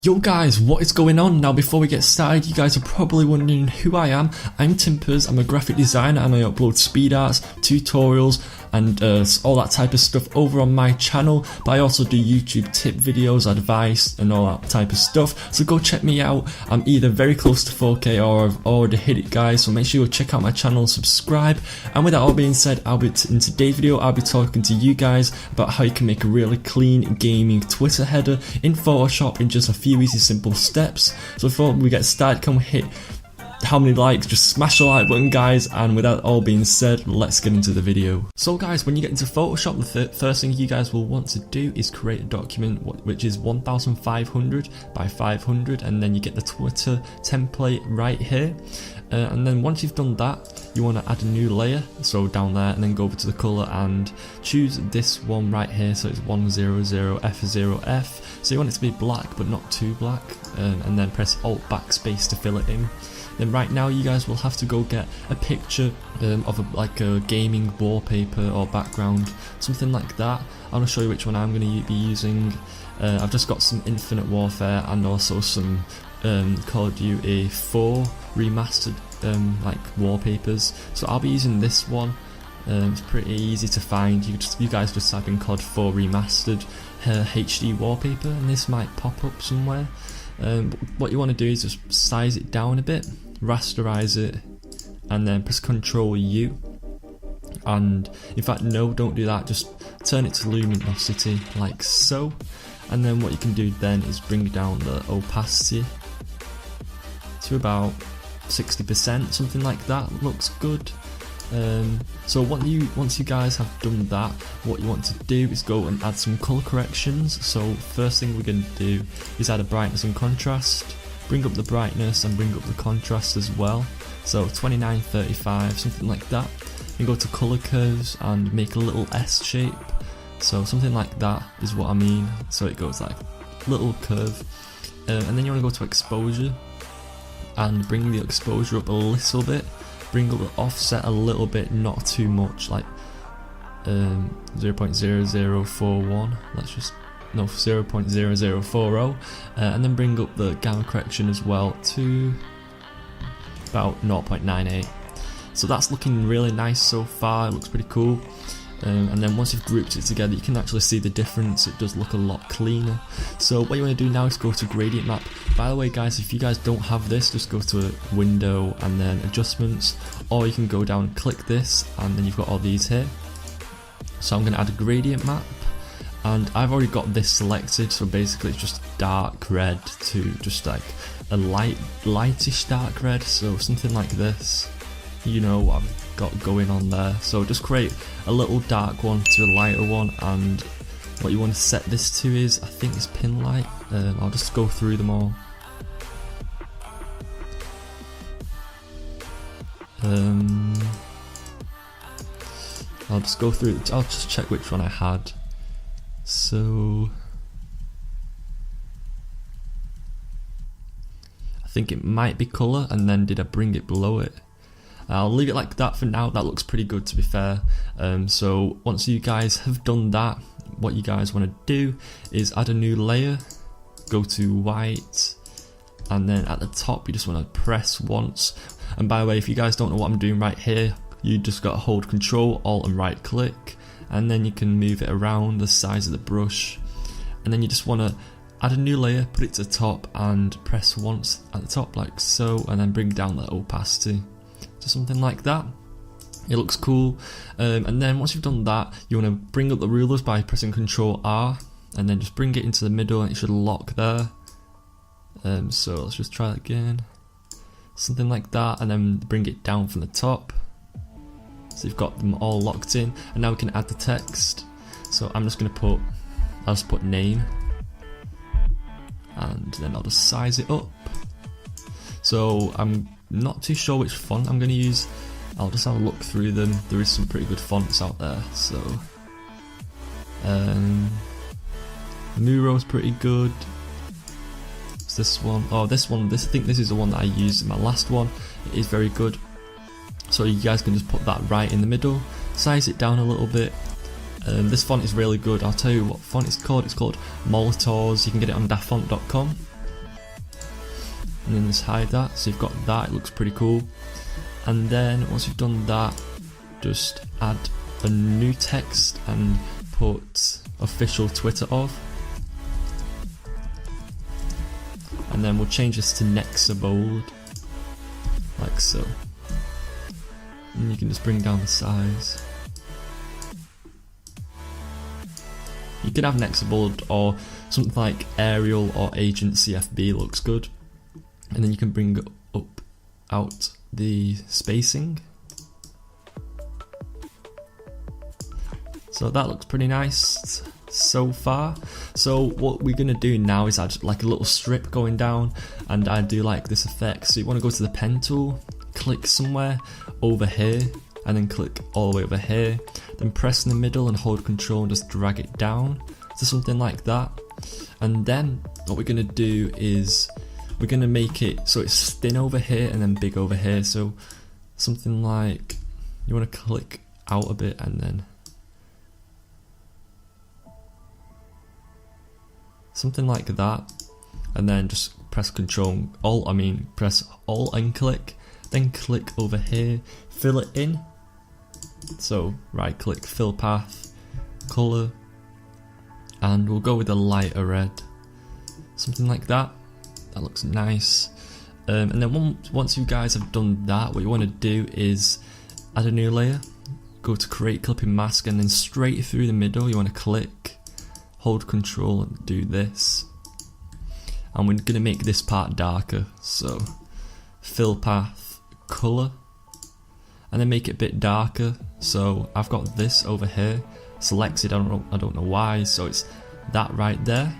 Yo guys, what is going on? Now before we get started, you guys are probably wondering who I am. I'm Timpers, I'm a graphic designer and I upload speed arts, tutorials and all that type of stuff over on my channel, but I also do YouTube tip videos, advice and all that type of stuff, so go check me out. I'm either very close to 4K or I've already hit it guys, so make sure you go check out my channel and subscribe. And with that all being said, in today's video I'll be talking to you guys about how you can make a really clean gaming Twitter header in Photoshop in just a few easy simple steps. So before we get started, can we hit how many likes? Just smash the like button guys, and with that all being said, let's get into the video. So guys, when you get into Photoshop, the first thing you guys will want to do is create a document which is 1500 by 500, and then you get the Twitter template right here. And then once you've done that, you want to add a new layer, so down there, and then go over to the color and choose this one right here, so it's 100F0F, so you want it to be black but not too black, and then press Alt backspace to fill it in. Then right now you guys will have to go get a picture of a gaming wallpaper or background, something like that. I'll show you which one I'm going to be using. I've just got some Infinite Warfare and also some Call of Duty 4 remastered like wallpapers, so I'll be using this one. It's pretty easy to find. You guys just type in COD 4 remastered HD wallpaper and this might pop up somewhere. What you want to do is just size it down a bit, rasterize it, and then press Ctrl U. And in fact, no, don't do that, just turn it to luminosity like so. And then what you can do then is bring down the opacity to about 60%, something like that. Looks good. So once you guys have done that, what you want to do is go and add some color corrections. So first thing we're going to do is add a brightness and contrast, bring up the brightness and bring up the contrast as well, so 29:35, something like that. Then go to color curves and make a little S shape, so something like that is what I mean, so it goes like little curve. And then you want to go to exposure and bring the exposure up a little bit, bring up the offset a little bit, not too much, like 0.0041, let's just, no, 0.0040, and then bring up the gamma correction as well to about 0.98. So that's looking really nice so far, it looks pretty cool. And then once you've grouped it together, you can actually see the difference. It does look a lot cleaner. So what you want to do now is go to gradient map. By the way guys, if you guys don't have this, just go to window and then adjustments, or you can go down and click this and then you've got all these here. So I'm going to add a gradient map, and I've already got this selected, so basically it's just dark red to just like a lightish dark red, so something like this. You know what I've got going on there, so just create a little dark one to a lighter one, and what you want to set this to is, I think it's pin light. I'll just go through them all. I'll just go through, I'll just check which one I had. So I think it might be color, and then did I bring it below it? I'll leave it like that for now. That looks pretty good to be fair. So once you guys have done that, what you guys want to do is add a new layer, go to white, and then at the top you just want to press once. And by the way, if you guys don't know what I'm doing right here, you just got to hold Control, Alt and right click, and then you can move it around the size of the brush. And then you just want to add a new layer, put it to the top and press once at the top like so, and then bring down the opacity to something like that. It looks cool. And then once you've done that, you want to bring up the rulers by pressing Ctrl R, and then just bring it into the middle and it should lock there. So let's just try that again, something like that, and then bring it down from the top, so you've got them all locked in. And now we can add the text, so I'm just going to I'll just put name, and then I'll just size it up. So I'm not too sure which font I'm going to use. I'll just have a look through them. There is some pretty good fonts out there. So Muro's pretty good. What's this one? Oh, this one. I think this is the one that I used in my last one. It is very good. So you guys can just put that right in the middle, size it down a little bit. This font is really good. I'll tell you what font it's called. It's called Molitor's. You can get it on dafont.com. and then just hide that. So you've got that, it looks pretty cool. And then once you've done that, just add a new text and put official Twitter of. And then we'll change this to Nexa bold, like so. And you can just bring down the size. You can have Nexa bold or something like Arial or Agent CFB looks good. And then you can bring up out the spacing. So that looks pretty nice so far. So what we're gonna do now is add like a little strip going down, and I do like this effect. So you want to go to the pen tool, click somewhere over here, and then click all the way over here, then press in the middle and hold control and just drag it down to something like that. And then what we're gonna do is we're gonna make it so it's thin over here and then big over here. So something like, you want to click out a bit and then something like that, and then just press press Alt and click, then click over here, fill it in. So right click, fill path, color, and we'll go with a lighter red, something like that. That looks nice. And then once you guys have done that, what you want to do is add a new layer, go to create clipping mask, and then straight through the middle you want to click, hold control and do this. And we're going to make this part darker, so fill path, color, and then make it a bit darker. So I've got this over here selected, I don't know why, so it's that right there.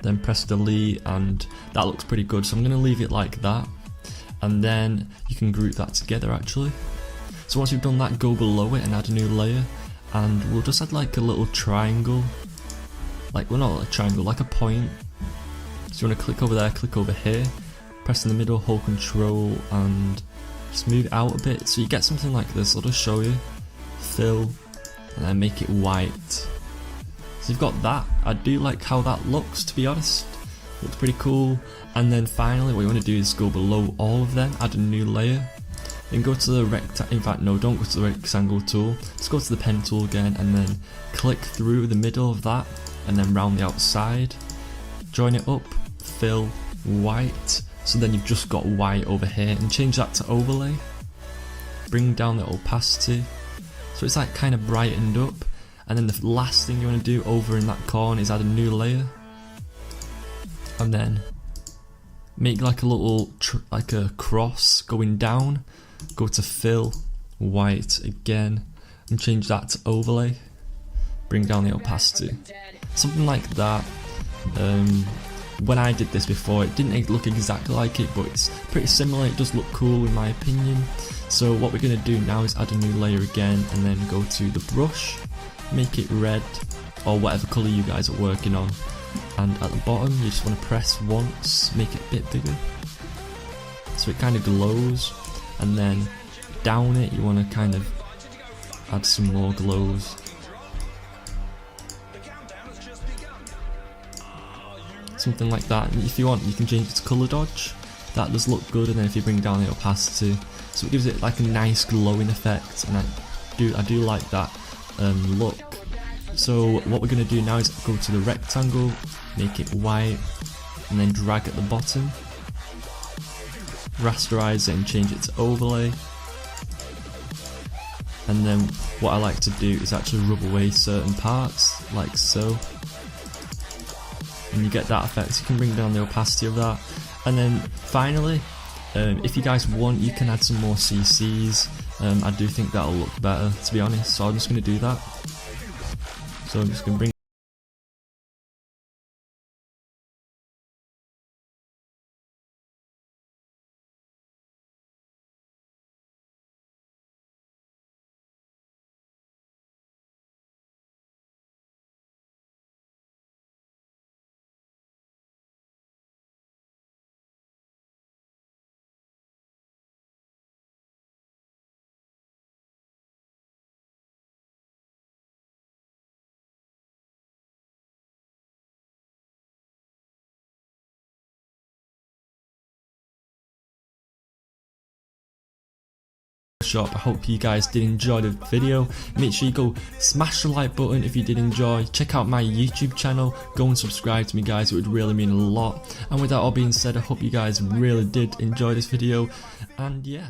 Then press delete, and that looks pretty good, so I'm going to leave it like that. And then you can group that together actually. So once you've done that, go below it and add a new layer, and we'll just add like a little triangle, like, well, not a triangle, like a point. So you want to click over there, click over here, press in the middle, hold control, and just move it out a bit so you get something like this. I'll just show you. Fill, and then make it white. So you've got that. I do like how that looks, to be honest. Looks pretty cool. And then finally what you want to do is go below all of them, add a new layer, then go to the rectangle, in fact no, don't go to the rectangle tool, just go to the pen tool again, and then click through the middle of that, and then round the outside, join it up, fill, white. So then you've just got white over here, and change that to overlay, bring down the opacity, so it's like kind of brightened up. And then the last thing you want to do over in that corner is add a new layer, and then make like a little like a cross going down, go to fill, white again, and change that to overlay, bring down the opacity, something like that. When I did this before, it didn't look exactly like it, but it's pretty similar. It does look cool in my opinion. So what we're going to do now is add a new layer again, and then go to the brush, make it red or whatever colour you guys are working on, and at the bottom you just want to press once, make it a bit bigger so it kind of glows, and then down it you want to kind of add some more glows, something like that. And if you want, you can change it to colour dodge, that does look good. And then if you bring down the opacity, so it gives it like a nice glowing effect, and I do like that look. So what we're going to do now is go to the rectangle, make it white, and then drag at the bottom, rasterize it and change it to overlay. And then what I like to do is actually rub away certain parts, like so, and you get that effect. You can bring down the opacity of that. And then finally, if you guys want, you can add some more CCs. I do think that'll look better, to be honest, so I'm just going to do that. So I'm just going to bring shop. I hope you guys did enjoy the video. Make sure you go smash the like button if you did enjoy. Check out my YouTube channel, go and subscribe to me guys, it would really mean a lot. And with that all being said, I hope you guys really did enjoy this video, and yeah.